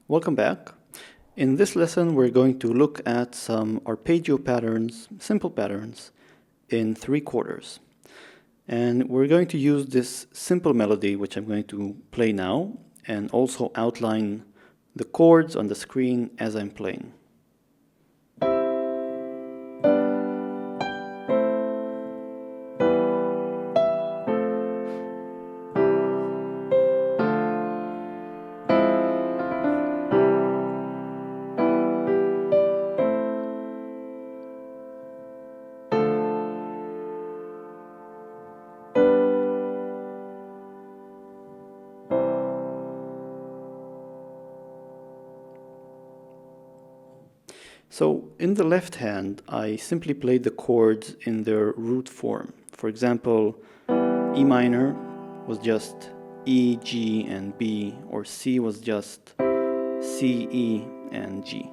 Welcome back. In this lesson, we're going to look at some arpeggio patterns, simple patterns, in 3/4. And we're going to use this simple melody, which I'm going to play now, and also outline the chords on the screen as I'm playing. So in the left hand, I simply played the chords in their root form. For example, E minor was just E, G, and B, or C was just C, E, and G.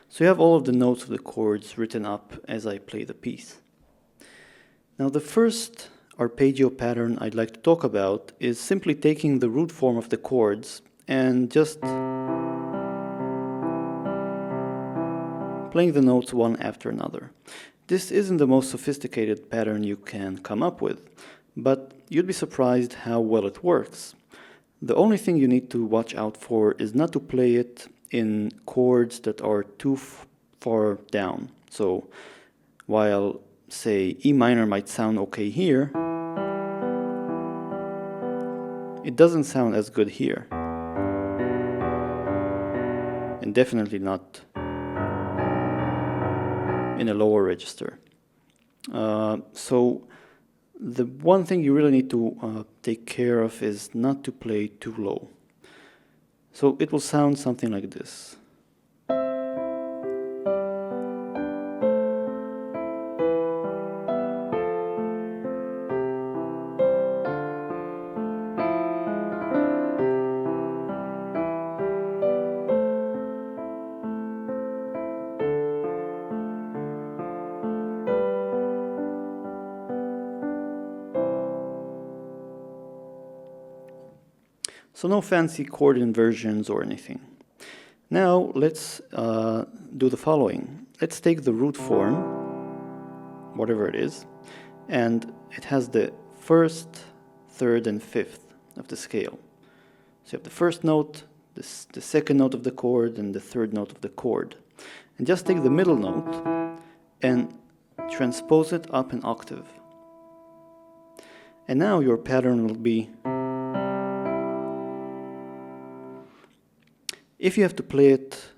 So you have all of the notes of the chords written up as I play the piece. Now the first arpeggio pattern I'd like to talk about is simply taking the root form of the chords and just playing the notes one after another. This isn't the most sophisticated pattern you can come up with, but you'd be surprised how well it works. The only thing you need to watch out for is not to play it in chords that are too far down. So while, say, E minor might sound okay here, it doesn't sound as good here. And definitely not in a lower register. So the one thing you really need to take care of is not to play too low. So it will sound something like this. So no fancy chord inversions or anything. Now let's do the following. Let's take the root form, whatever it is, and it has the first, third, and fifth of the scale. So you have the first note, the second note of the chord, and the third note of the chord. And just take the middle note and transpose it up an octave. And now your pattern will be, if you have to play it,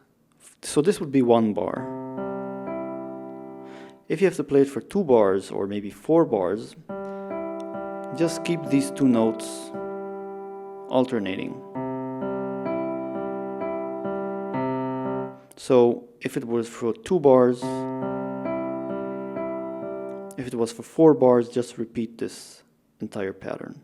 so this would be 1 bar. If you have to play it for 2 bars or maybe 4 bars, just keep these 2 notes alternating. So if it was for 2 bars, if it was for 4 bars, just repeat this entire pattern.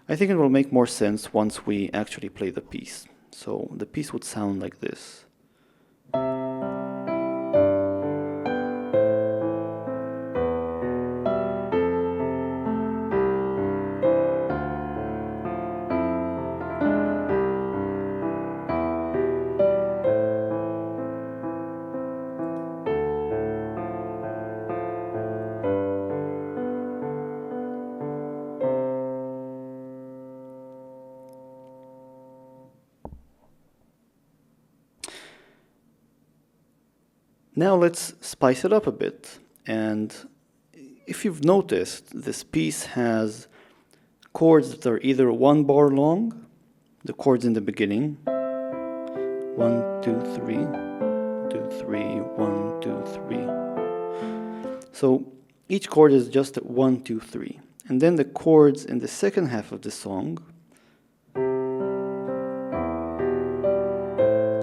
I think it will make more sense once we actually play the piece. So the piece would sound like this. Now let's spice it up a bit. And if you've noticed, this piece has chords that are either 1 bar long, the chords in the beginning, 1, 2, 3, 2, 3, 1, 2, 3. So each chord is just 1, 2, 3. And then the chords in the second half of the song,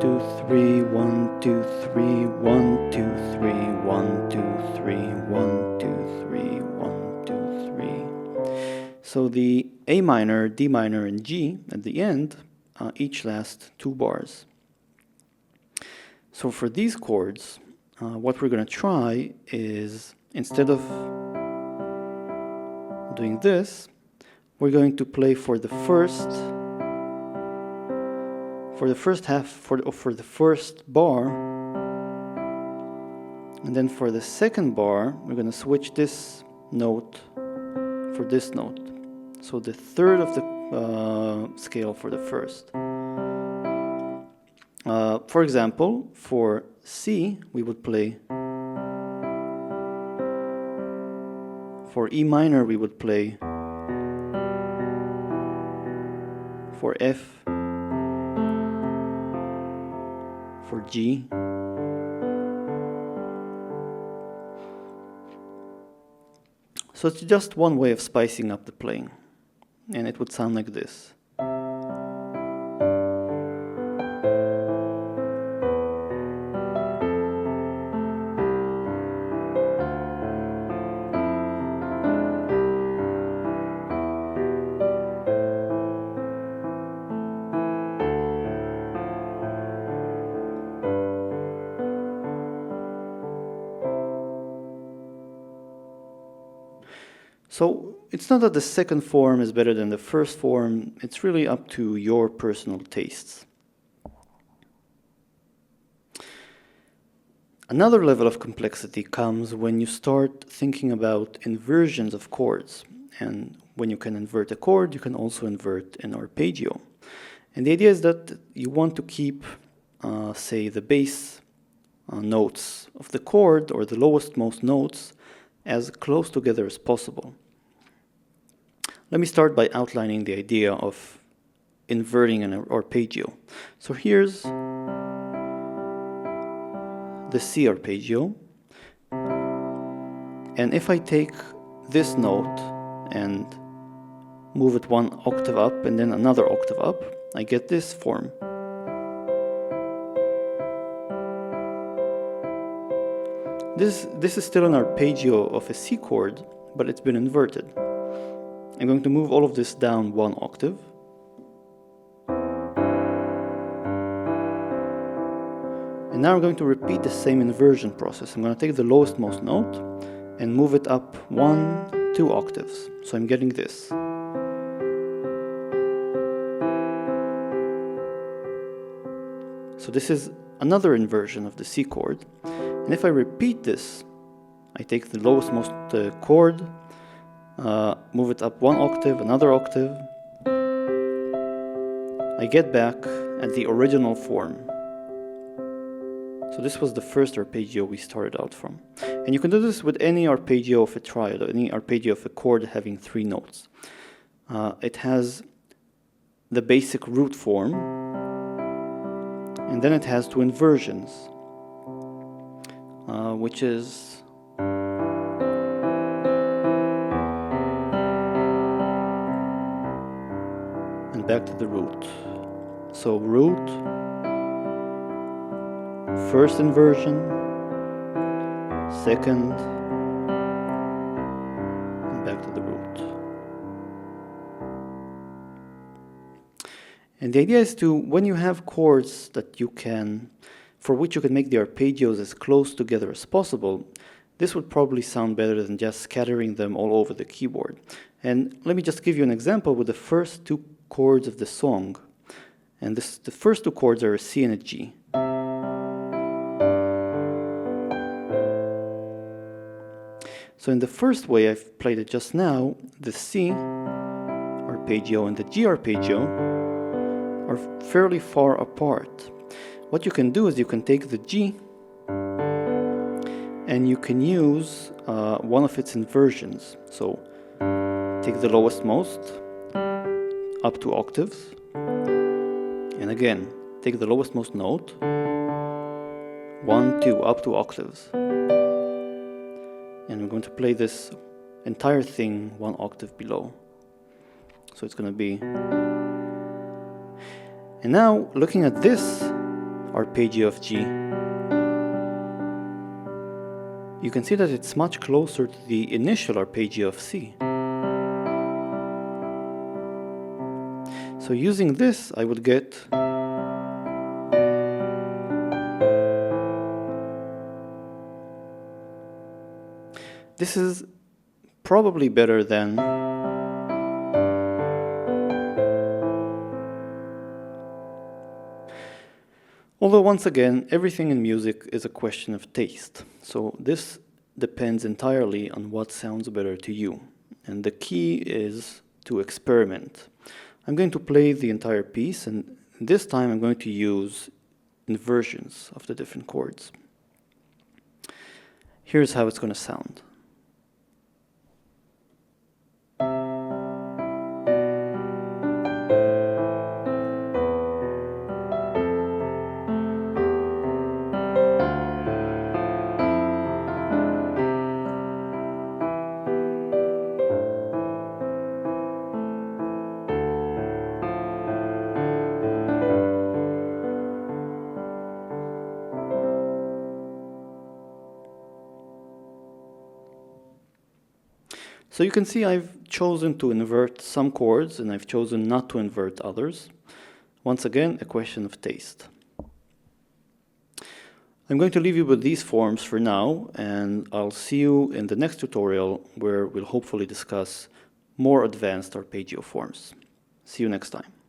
2, 3, 1, 2, 3, 1, 2, 3, 1, 2, 3, 1, 2, 3, 1, 2, 3. So the A minor, D minor, and G at the end each last 2 bars. So for these chords, what we're going to try is, instead of doing this, we're going to play for the first half, for the first bar, and then for the second bar, we're going to switch this note for this note. So the third of the scale for the first. For example, for C, we would play. For E minor, we would play. For F. For G. So it's just one way of spicing up the playing, and it would sound like this. So it's not that the second form is better than the first form, it's really up to your personal tastes. Another level of complexity comes when you start thinking about inversions of chords. And when you can invert a chord, you can also invert an arpeggio. And the idea is that you want to keep, say, the bass notes of the chord, or the lowest most notes, as close together as possible. Let me start by outlining the idea of inverting an arpeggio. So here's the C arpeggio, and if I take this note and move it one octave up and then another octave up, I get this form. This is still an arpeggio of a C chord, but it's been inverted. I'm going to move all of this down one octave. And now I'm going to repeat the same inversion process. I'm going to take the lowest most note and move it up 1, 2 octaves. So I'm getting this. So this is another inversion of the C chord. And if I repeat this, I take the lowest most chord, move it up 1 octave, another octave, I get back at the original form. So this was the first arpeggio we started out from. And you can do this with any arpeggio of a triad, or any arpeggio of a chord having 3 notes. It has the basic root form, and then it has 2 inversions, which is and back to the root. So root, first inversion, second, and back to the root. And the idea is to, when you have chords that for which you can make the arpeggios as close together as possible, this would probably sound better than just scattering them all over the keyboard. And let me just give you an example with the first 2 chords of the song. And the first 2 chords are a C and a G. So in the first way I've played it just now, the C arpeggio and the G arpeggio are fairly far apart. What you can do is you can take the G and you can use one of its inversions. So take the lowest most up 2 octaves, and again take the lowest most note, 1, 2, up 2 octaves. And we're going to play this entire thing 1 octave below. So it's going to be... And now, looking at this arpeggio of G, you can see that it's much closer to the initial arpeggio of C. So using this, I would get... This is probably better than although once again, everything in music is a question of taste. So this depends entirely on what sounds better to you. And the key is to experiment. I'm going to play the entire piece, and this time I'm going to use inversions of the different chords. Here's how it's going to sound. So you can see I've chosen to invert some chords and I've chosen not to invert others. Once again, a question of taste. I'm going to leave you with these forms for now, and I'll see you in the next tutorial where we'll hopefully discuss more advanced arpeggio forms. See you next time.